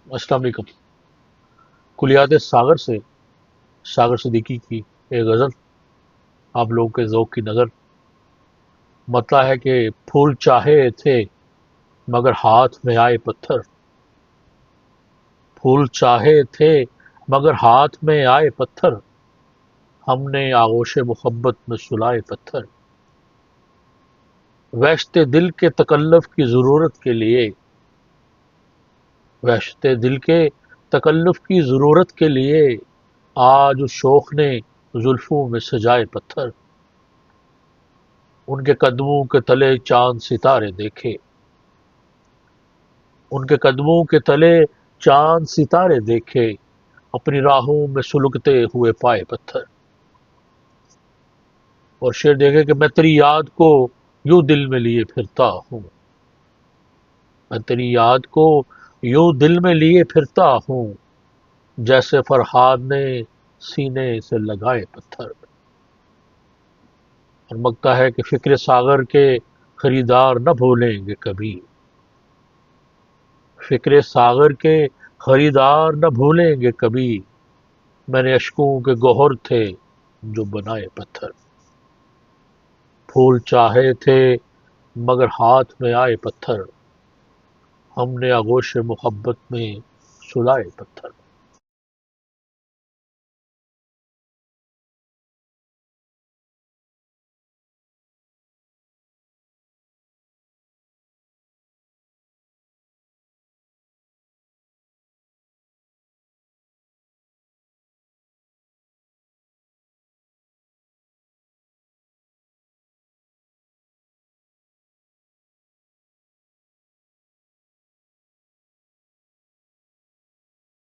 अस्सलाम वालेकुम। कुलियात सागर से सागर सिद्दीकी की एक गज़ल आप लोगों के ज़ौक़ की नज़र। मतलब है कि फूल चाहे थे मगर हाथ में आए पत्थर। फूल चाहे थे मगर हाथ में आए पत्थर। हमने आगोश मोहब्बत में सुलाए पत्थर। वहशते दिल के तकल्लुफ़ की ज़रूरत के लिए, वहशते दिल के तकल्लुफ़ की ज़रूरत के लिए आज उस शौक़ ने जुल्फ़ों में सजाए पत्थर। उनके कदमों के तले चांद सितारे देखे, उनके कदमों के तले चांद सितारे देखे, अपनी राहों में सुलगते हुए पाए पत्थर। और शेर देखे कि मैं तेरी याद को यूं दिल में लिए फिरता हूँ, मैं तेरी याद को यूं दिल में लिए फिरता हूँ, जैसे फरहाद ने सीने से लगाए पत्थर। और मगता है कि फिक्र सागर के खरीदार न भूलेंगे कभी, फिक्रे सागर के खरीदार न भूलेंगे कभी, मैंने अश्कों के गौहर थे जो बनाए पत्थर। फूल चाहे थे मगर हाथ में आए पत्थर। हमने आगोश मोहब्बत में सुलाए पत्थर।